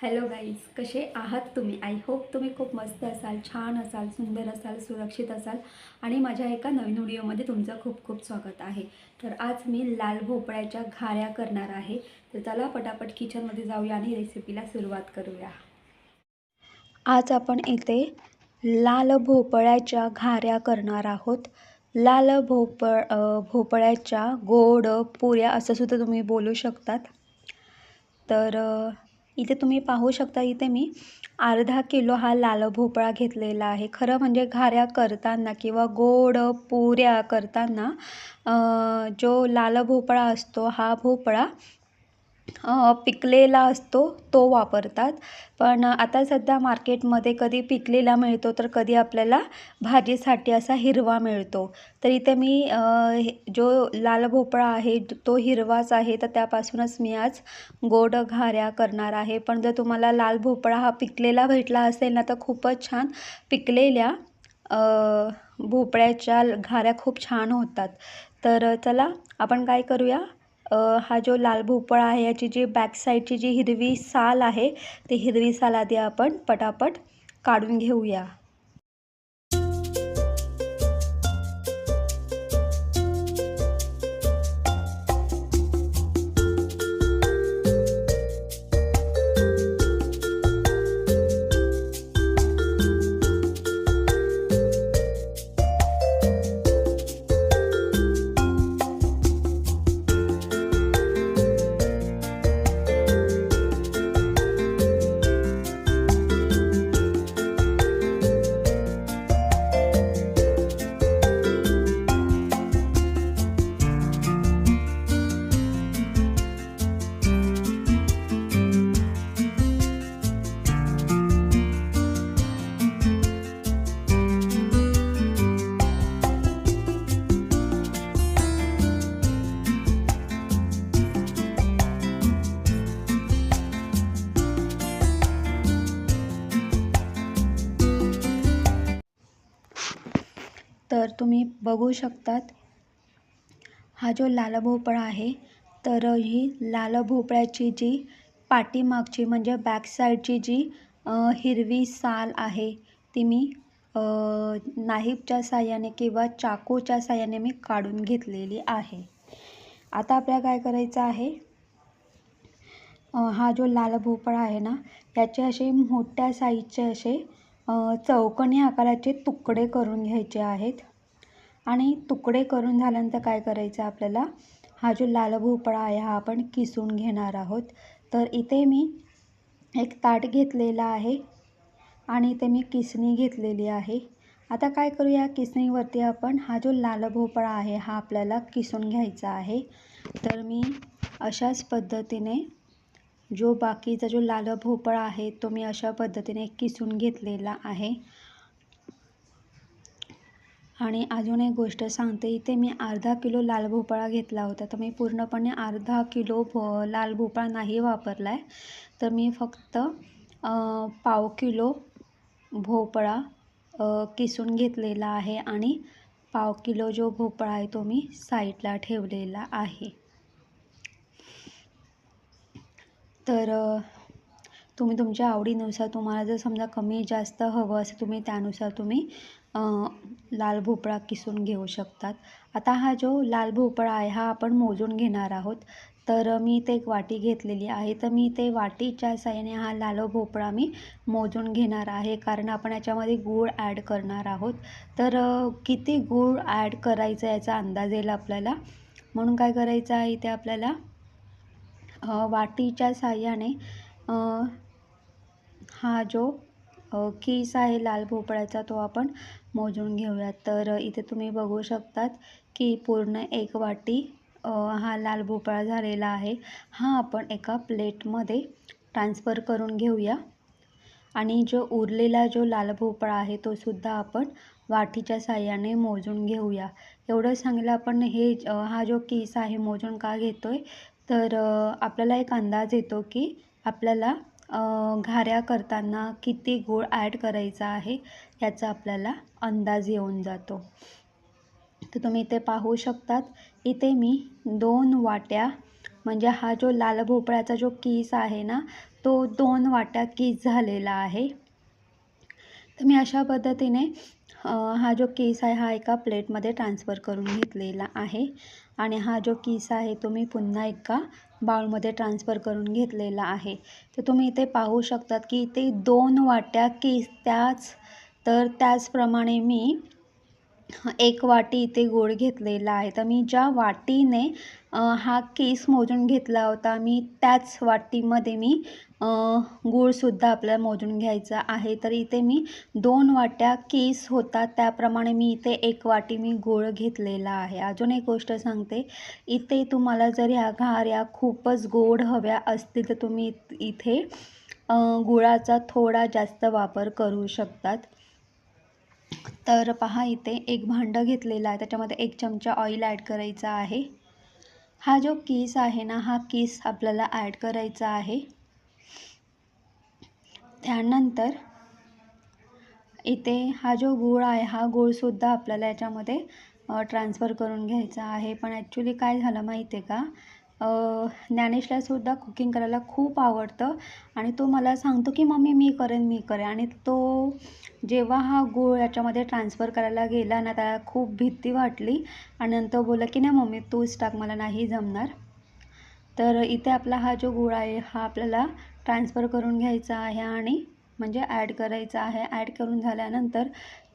Hello guys, कसे आहात तुम्ही? आय होप तुम्ही खूप मस्त असाल, छान असाल, सुंदर असाल, सुरक्षित असाल आणि माझ्या एका नवीन व्हिडिओमध्ये तुमचं खूप खूप स्वागत आहे. तर आज मी लाल भोपळ्याच्या घाऱ्या करणार आहे. तर चला पटापट किचनमध्ये जाऊया आणि रेसिपीला सुरुवात करूया. आज आपण इथे लाल भोपळ्याच्या घाऱ्या करणार आहोत. लाल भोपळ्याच्या गोड पुऱ्या असं सुद्धा तुम्ही बोलू शकतात. तर इथे तुम्ही पाहू शकता, इथे मी अर्धा किलो हा लाल भोपळा घेतलेला आहे. खरं म्हणजे घाऱ्या करताना किंवा गोड पुऱ्या करताना जो लाल भोपळा असतो हा भोपळा पिकलेला असतो तो वापरतात. पण आता सध्या मार्केटमध्ये कधी पिकलेला मिळतो तर कधी आपल्याला भाजीसाठी असा हिरवा मिळतो. तर इथे मी जो लाल भोपळा आहे तो हिरवाच आहे, तर त्यापासूनच मी आज गोड घाऱ्या करणार आहे. पण जर तुम्हाला लाल भोपळा हा पिकलेला भेटला असेल ना, तर खूपच छान पिकलेल्या भोपळ्याच्या घाऱ्या खूप छान होतात. तर चला आपण काय करूया, हा जो लाल भोपळा आहे याची जी बॅक साईडची जी हिरवी साल आहे ती हिरवी साल आधी आपण पटापट काढून घेऊया. तर तुम्ही बघू शकतात, हा जो लाल भोपळा आहे तर ही लाल भोपळ्याची जी पाठीमागची म्हणजे बॅक साईडची जी हिरवी साल आहे ती मी नाईफच्या साहाय्याने किंवा चाकूच्या साहाय्याने मी काढून घेतलेली आहे. आता आपल्याला काय करायचं आहे, हा जो लाल भोपळा आहे ना त्याचे असे मोठ्या साईजचे असे चौकोनी आकाराचे तुकडे करून घ्यायचे आहेत. आणि तुकडे करून झाल्यानंतर काय करायचं आपल्याला, हा जो लाल भोपळा आहे हा आपण किसून घेणार आहोत. तर इथे मी एक ताट घेतलेला आहे आणि इथे मी किसणी घेतलेली आहे. आता काय करूया, किसणीवरती आपण हा जो लाल भोपळा आहे हा आपल्याला किसून घ्यायचा आहे. तर मी अशाच पद्धतीने जो बाकीचा जो लाल भोपळा आहे तो मी अशा पद्धतीने किसून घेतलेला आहे. आणि अजून एक गोष्ट सांगते, इथे मी अर्धा किलो लाल भोपळा घेतला होता, तर मी पूर्णपणे अर्धा किलो लाल भोपळा नाही वापरला आहे. तर मी फक्त पाव किलो भोपळा किसून घेतलेला आहे आणि पाव किलो जो भोपळा आहे तो मी साईडला ठेवलेला आहे. तर तुम्ही तुमच्या आवडीनुसार, तुम्हाला जर समजा कमी जास्त हवं असेल तुम्ही त्यानुसार तुम्ही लाल भोपळा किसून घेऊ शकतात. आता हा जो लाल भोपळा आहे हा आपण मोजून घेणार आहोत. तर मी इथे एक वाटी घेतलेली आहे, तर मी ते वाटीच्या साहाय्याने हा लाल भोपळा मी मोजून घेणार आहे, कारण आपण याच्यामध्ये गूळ ॲड करणार आहोत. तर किती गूळ ॲड करायचं याचा अंदाज येईल आपल्याला. म्हणून काय करायचं आहे, इथे आपल्याला वाटीच्या साहाय्याने हा जो कीस आहे लाल भोपळ्याचा तो आपण मोजून घेऊयात. तर इथे तुम्ही बघू शकतात की पूर्ण एक वाटी हा लाल भोपळा झालेला आहे. हा आपण एका प्लेटमध्ये ट्रान्सफर करून घेऊया आणि जो उरलेला जो लाल भोपळा आहे तो सुद्धा आपण वाटीच्या साहाय्याने मोजून घेऊया. एवढं सांगितलं आपण हा जो कीस आहे मोजून का घेतोय, तर आपल्याला एक अंदाज येतो की आपल्याला घाऱ्या करताना किती गूळ ॲड करायचा आहे याचा आपल्याला अंदाज येऊन जातो. तर तुम्ही इथे पाहू शकतात, इथे मी 2 वाट्या म्हणजे हा जो लाल भोपळ्याचा जो कीस आहे ना तो 2 वाट्या कीस झालेला आहे. तर मी अशा पद्धतीने हा जो कीस आहे हा एका प्लेटमध्ये ट्रान्सफर करून घेतलेला आहे आणि हा जो कीस आहे तो मी पुन्हा एका बाउलमध्ये ट्रान्सफर करून घेतलेला आहे. तर तुम्ही इथे पाहू शकतात की इथे 2 वाट्या कीस त्याचप्रमाणे मी 1 वाटी इथे गूळ घेतलेला आहे. तर मी ज्या वाटीने हा कीस मोजून घेतला होता मी त्याच वाटीमध्ये मी गूळसुद्धा आपल्याला मोजून घ्यायचा आहे. तर इथे मी 2 वाट्या कीस होता त्याप्रमाणे मी इथे 1 वाटी मी गूळ घेतलेला आहे. अजून एक गोष्ट सांगते, इथे तुम्हाला जर ह्या घाऱ्या खूपच गोड हव्या असतील तर तुम्ही इथे गुळाचा थोडा जास्त वापर करू शकतात. तर पहा इथे एक भांडं घेतलेलं आहे, त्याच्यामध्ये 1 चमचा ऑइल ॲड करायचा आहे. हा जो कीस आहे ना, हा कीस आपल्याला ॲड करायचा आहे. त्यानंतर इथे हा जो गूळ आहे हा गूळसुद्धा आपल्याला याच्यामध्ये ट्रान्सफर करून घ्यायचा आहे. पण ॲक्च्युली काय झालं माहिती आहे का, ज्ञानेशलासुद्धा कुकिंग करायला खूप आवडतं आणि तो मला सांगतो की मम्मी मी करेन आणि तो जेव्हा हा गूळ याच्यामध्ये ट्रान्सफर करायला गेला ना, त्याला खूप भीती वाटली आणि नंतर बोलला की नाही मम्मी तूच टाक, मला नाही जमणार. तर इथे आपला हा जो गूळ आहे हा आपल्याला ट्रान्सफर करून घ्यायचा आहे आणि म्हणजे ॲड करायचा आहे. ॲड करून झाल्यानंतर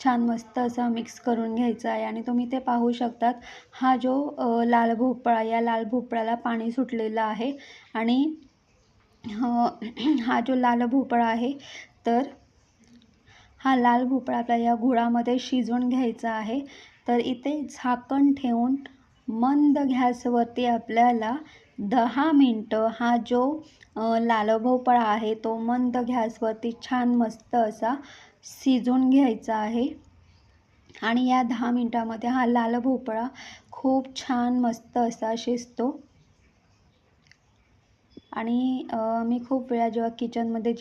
छान मस्त असा मिक्स करून घ्यायचा आहे आणि तुम्ही ते पाहू शकतात हा जो लाल भोपळा, या लाल भोपळ्याला पाणी सुटलेलं आहे आणि हा जो लाल भोपळा आहे तर हा लाल भोपळा आपल्याला या गुळामध्ये शिजवून घ्यायचा आहे. तर इथे झाकण ठेवून मंद गॅसवरती आपल्याला 10 मिनटं हा जो लाल भोपळा आहे तो मंद गॅसवरती छान मस्त असा शिजवून घ्यायचा आहे आणि या 10 मिनटामध्ये हा लाल भोपळा खूप छान मस्त असा शिजतो. आणि मी खूप वेळा जेव्हा किचनमध्ये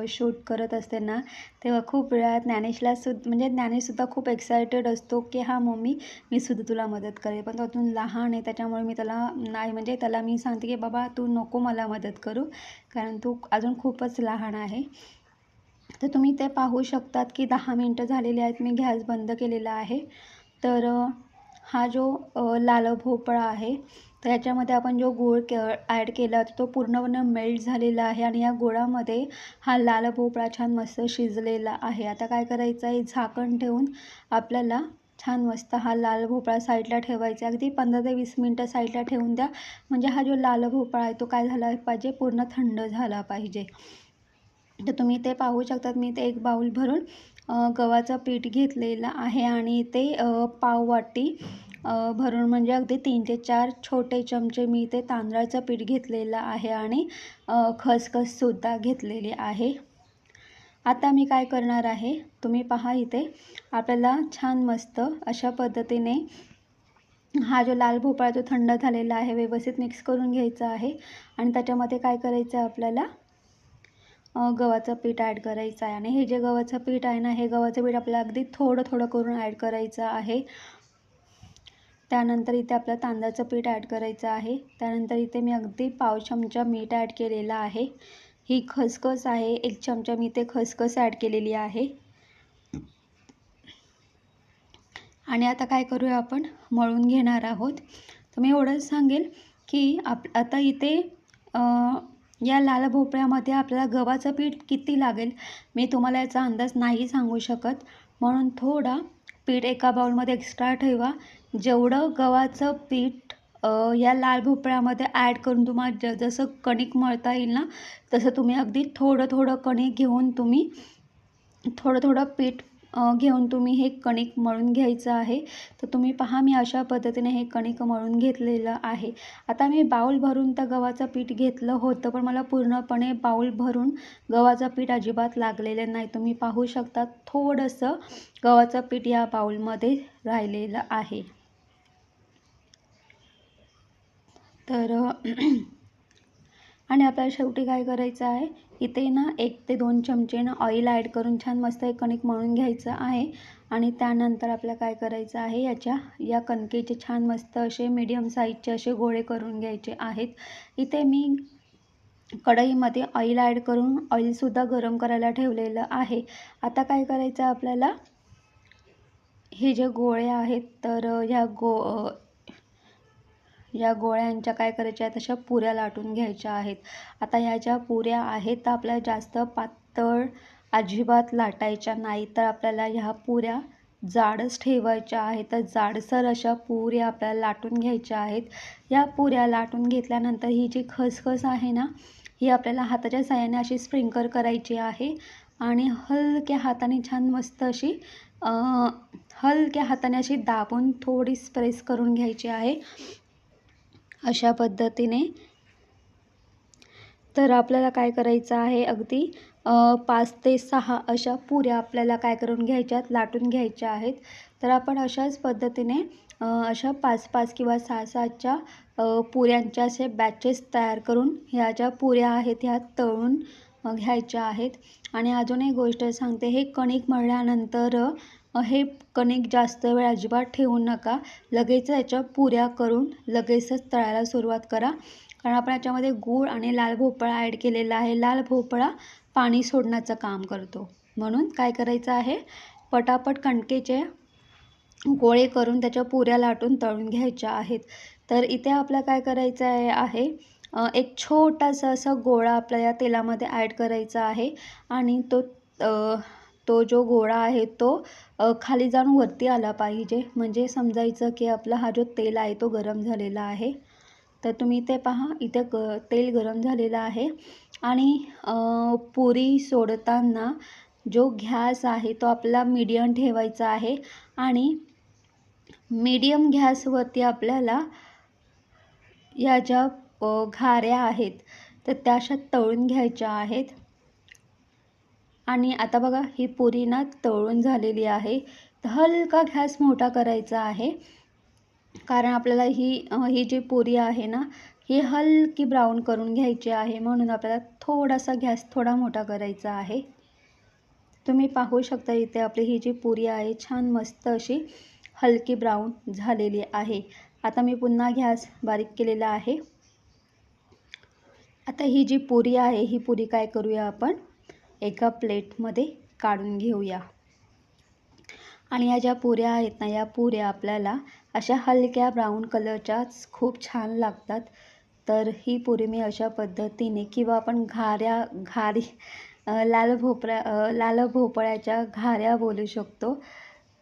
शूट करत असते ना, तेव्हा खूप वेळा ज्ञानेशसुद्धा खूप एक्सायटेड असतो की हां मम्मी मी सुद्धा तुला मदत करेल. पण तो अजून लहान आहे त्याच्यामुळे मी त्याला नाही, म्हणजे त्याला मी सांगते की बाबा तू नको मला मदत करू, कारण तू अजून खूपच लहान आहे. तर तुम्ही ते पाहू शकतात की 10 मिनटं झालेली आहेत. मी गॅस बंद केलेला आहे. तर हा जो लाल भोपळा आहे तर याच्यामध्ये आपण जो गूळ ॲड केला होता तो पूर्णपणे मेल्ट झालेला आहे आणि या गुळामध्ये हा लाल भोपळा छान मस्त शिजलेला आहे. आता काय करायचं आहे, झाकण ठेवून आपल्याला छान मस्त हा लाल भोपळा साईडला ठेवायचा. अगदी 15 ते 20 मिनटं साईडला ठेवून द्या, म्हणजे हा जो लाल भोपळा आहे तो काय झाला पाहिजे, पूर्ण थंड झाला पाहिजे. तर तुम्ही ते पाहू शकतात मी ते एक बाउल भरून गव्हाचं पीठ घेतलेलं आहे आणि ते पाव वाटी भरून म्हणजे अगदी 3 ते 4 छोटे चमचे मी ते तांदळाचं पीठ घेतलेलं आहे आणि खसखससुद्धा घेतलेली आहे. आता मी काय करणार आहे, तुम्ही पहा इथे आपल्याला छान मस्त अशा पद्धतीने हा जो लाल भोपळा जो थंड झालेला आहे व्यवस्थित मिक्स करून घ्यायचा आहे आणि त्याच्यामध्ये काय करायचं आहे आपल्याला गव्हाचं पीठ ॲड करायचं आहे आणि हे जे गव्हाचं पीठ आहे ना, हे गव्हाचं पीठ आपल्याला अगदी थोडं थोडं करून ॲड करायचं आहे. त्यानंतर इथे आपलं तांदळाचं पीठ ॲड करायचं आहे. त्यानंतर इथे मी अगदी पाव चमचा मीठ ॲड केलेलं आहे. ही खसखस आहे, 1 चमचा मी इथे खसखस ॲड केलेली आहे. आणि आता काय करूया आपण, मळून घेणार आहोत. तर मी एवढंच सांगेल की आता इथे या लाल भोपळ्यामध्ये आपल्याला गव्हाचं पीठ किती लागेल मी तुम्हाला याचा अंदाज नाही सांगू शकत, म्हणून थोडा पीठ एका बाउलमध्ये एक्स्ट्रा ठेवा. जेवढं गव्हाचं पीठ या लाल भोपळ्यामध्ये ॲड करून तुम्हाला जसं कणिक मळता येईल ना, तसं तुम्ही अगदी थोडं थोडं कणिक घेऊन तुम्ही थोडं थोडं पीठ घेऊन तुम्ही हे कणिक मळून घ्यायचं आहे. तर तुम्ही पहा मी अशा पद्धतीने हे कणिक मळून घेतलेलं आहे. आता मी बाउल भरून तर गव्हाचं पीठ घेतलं होतं, पण मला पूर्णपणे बाउल भरून गव्हाचं पीठ अजिबात लागलेलं नाही. तुम्ही पाहू शकता थोडंसं गव्हाचं पीठ या बाउलमध्ये राहिलेलं आहे. तर आणि आपल्याला शेवटी काय करायचं आहे, इथे ना 1 ते 2 चमचे ना ऑइल ॲड करून छान मस्त हे कणिक मळून घ्यायचं आहे आणि त्यानंतर आपल्याला काय करायचं आहे, या कणकेचे छान मस्त असे मीडियम साईजचे असे गोळे करून घ्यायचे आहेत. इथे मी कढईमध्ये ऑइल ॲड करून ऑइलसुद्धा गरम करायला ठेवलेलं आहे. आता काय करायचं आहे आपल्याला, हे जे गोळे आहेत तर या गोळ्यांच्या काय करायच्या आहेत, अशा पुऱ्या लाटून घ्यायच्या आहेत. आता ह्या ज्या पुऱ्या आहेत तर आपल्याला जास्त पातळ अजिबात लाटायच्या नाही, तर आपल्याला ह्या पुऱ्या जाडच ठेवायच्या आहेत. तर जाडसर अशा पुऱ्या आपल्याला लाटून घ्यायच्या आहेत. या पुऱ्या लाटून घेतल्यानंतर ही जी खसखस आहे ना, ही आपल्याला हाताच्या साहाय्याने अशी स्प्रिंकल करायची आहे आणि हलक्या हाताने छान मस्त अशी हलक्या हाताने अशी दाबून थोडी प्रेस करून घ्यायची आहे अशा पद्धतीने. तर आपल्याला काय करायचं आहे, अगदी 5 ते 6 अशा पुऱ्या आपल्याला काय करून घ्यायच्यात, लाटून घ्यायच्या आहेत. तर आपण अशाच पद्धतीने अशा 5-5 किंवा 6-6च्या पुऱ्यांच्या असे बॅचेस तयार करून ह्या ज्या पुऱ्या आहेत ह्या तळून घ्यायच्या आहेत. आणि अजून एक गोष्ट सांगते, हे कणिक मळल्यानंतर हे कणिक जास्त वेळ अजिबात ठेवू नका. लगेच याच्या पुऱ्या करून लगेचच तळायला सुरुवात करा, कारण आपण याच्यामध्ये गूळ आणि लाल भोपळा ॲड केलेला आहे. लाल भोपळा पाणी सोडण्याचं काम करतो, म्हणून काय करायचं आहे, पटापट कणकेचे गोळे करून त्याच्या पुऱ्या लाटून तळून घ्यायच्या आहेत. तर इथे आपल्याला काय करायचं आहे, एक छोटासा असा गोळा आपल्याला तेलामध्ये ॲड करायचा आहे आणि तो जो गोळा आहे तो खाली जाऊन वरती आला पाहिजे, म्हणजे समजायचं की आपला हा जो तेल आहे तो गरम झालेला आहे. तर तुम्ही इथे पहा, इथे तेल गरम झालेलं आहे आणि पुरी सोडताना जो गॅस आहे तो आपला मीडियम ठेवायचा आहे आणि मीडियम गॅसवरती आपल्याला या ज्या घाऱ्या आहेत तर त्या अशा तळून घ्यायच्या आहेत. आणि आता बघा, ही पुरी ना तळून झालेली आहे. तर हलका गॅस मोठा करायचा आहे, कारण आपल्याला ही जी पुरी आहे ना, ही हलकी ब्राऊन करून घ्यायची आहे, म्हणून आपल्याला थोडासा गॅस थोडा मोठा करायचा आहे. तुम्ही पाहू शकता इथे आपली ही जी पुरी आहे छान मस्त अशी हलकी ब्राऊन झालेली आहे. आता मी पुन्हा गॅस बारीक केलेला आहे. आता ही जी पुरी आहे, ही पुरी काय करूया, आपण एका प्लेटमध्ये काढून घेऊया. आणि या ज्या पुऱ्या आहेत ना, या पुऱ्या आपल्याला अशा हलक्या ब्राऊन कलरच्याच खूप छान लागतात. तर ही पुरी मी अशा पद्धतीने, किंवा आपण लाल भोपळ्याच्या घाऱ्या बोलू शकतो.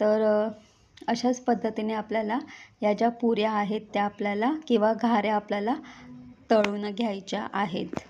तर अशाच पद्धतीने आपल्याला या ज्या पुऱ्या आहेत त्या आपल्याला, किंवा घाऱ्या आपल्याला तळून घ्यायच्या आहेत.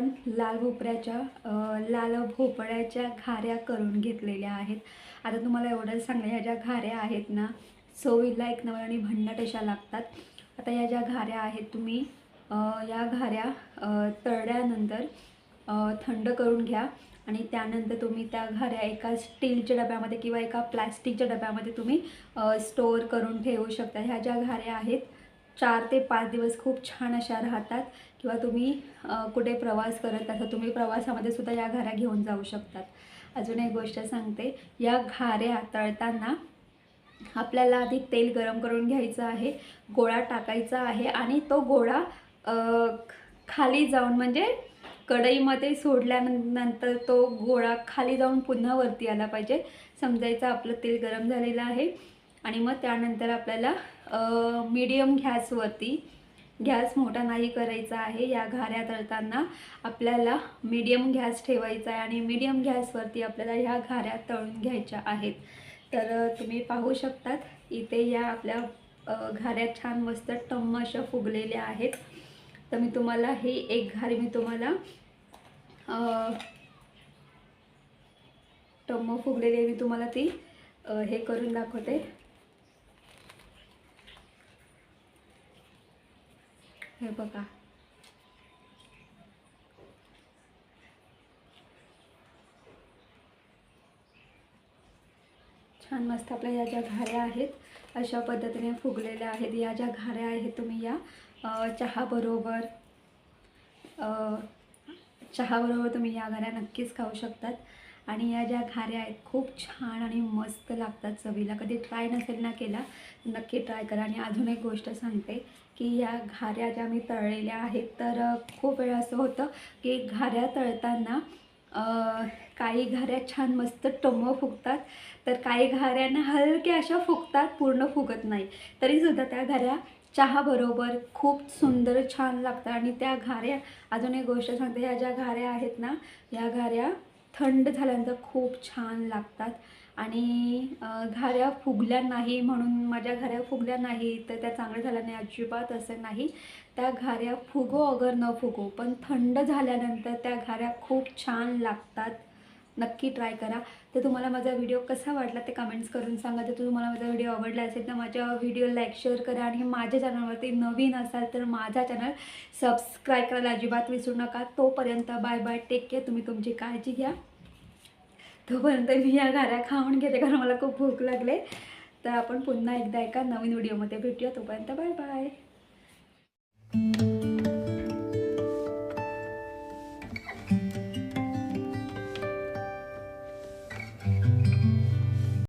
आपण लाल भोपळ्याच्या घाऱ्या करून घेतलेल्या आहेत. आता तुम्हाला एवढंच सांगणं, ह्या ज्या घाऱ्या आहेत ना, चवीला एक नंबर आणि भन्नाट अशा लागतात. आता या ज्या घाऱ्या आहेत तुम्ही या घाऱ्या तळल्यानंतर थंड करून घ्या आणि त्यानंतर तुम्ही त्या घाऱ्या एका स्टीलच्या डब्यामध्ये किंवा एका प्लॅस्टिकच्या डब्यामध्ये तुम्ही स्टोअर करून ठेवू शकता. ह्या ज्या घाऱ्या आहेत 4 ते 5 दिवस खूप छान अशा राहतात. किंवा तुम्ही कुठे प्रवास करत असाल, तुम्ही प्रवासामध्ये सुद्धा या घाऱ्या घेऊन जाऊ शकतात. अजून एक गोष्ट सांगते, या घाऱ्या तळताना आपल्याला आधी तेल गरम करून घ्यायचं आहे, गोळा टाकायचा आहे आणि तो गोळा खाली जाऊन म्हणजे कढईमध्ये सोडल्यानंतर तो गोळा खाली जाऊन पुन्हा वरती आला पाहिजे, समजायचं आपलं तेल गरम झालेलं आहे. आणि मग त्यानंतर आपल्याला मीडियम गॅसवरती, गॅस मोठा नाही करायचा आहे, या घाऱ्या तळताना आपल्याला मीडियम गॅस ठेवायचा आहे आणि मीडियम गॅसवरती आपल्याला ह्या घाऱ्या तळून घ्यायच्या आहेत. तर तुम्ही पाहू शकतात इथे या आपल्या घाऱ्या छान मस्त टम्म अशा फुगलेल्या आहेत. तर मी तुम्हाला ही एक घारी मी तुम्हाला टम्म फुगलेली आहे, मी तुम्हाला ती हे करून दाखवते. हे बघा, छान मस्त आपल्या या ज्या घाऱ्या आहेत अशा पद्धतीने फुगलेल्या आहेत. या ज्या घाऱ्या आहेत तुम्ही या चहाबरोबर तुम्ही या घाऱ्या नक्कीच खाऊ शकतात. आणि या ज्या घाऱ्या आहेत खूप छान आणि मस्त लागतात चवीला. कधी ट्राय नसेल ना केला नक्की ट्राय करा. आणि अजून एक गोष्ट सांगते की या घाऱ्या ज्या मी तळलेल्या आहेत, तर खूप वेळा असं होतं की घाऱ्या तळताना काही घाऱ्या छान मस्त टम्म फुगतात, तर काही घाऱ्यांना हलक्या अशा फुगतात, पूर्ण फुगत नाही. तरीसुद्धा त्या घाऱ्या चहाबरोबर खूप सुंदर छान लागतात. आणि त्या घाऱ्या, अजून एक गोष्ट सांगते, ह्या ज्या घाऱ्या आहेत ना, या घाऱ्या थंड झाल्यानंतर खूप छान लागतात. आणि घाऱ्या फुगल्या नाही म्हणून माझ्या घाऱ्या फुगल्या नाही तर त्या चांगल्या झाल्या नाही, अजिबात असं नाही. त्या घाऱ्या फुगो अगर न फुगो, पण थंड झाल्यानंतर त्या घाऱ्या खूप छान लागतात. नक्की ट्राय करा. तर तुम्हाला माझा व्हिडिओ कसा वाटला ते कमेंट्स करून सांगा. तर तुम्हाला माझा व्हिडिओ आवडला असेल तर माझ्या व्हिडिओ लाईक शेअर करा. आणि माझ्या चॅनलवरती नवीन असाल तर माझा चॅनल सबस्क्राईब करायला अजिबात विसरू नका. तोपर्यंत बाय बाय, टेक केअर. तुम्ही तुमची काळजी घ्या. तोपर्यंत मी या घाऱ्या खाऊन घेते कारण मला खूप भूक लागले. तर आपण पुन्हा एकदा एका नवीन व्हिडिओमध्ये भेटूया. तोपर्यंत बाय बाय.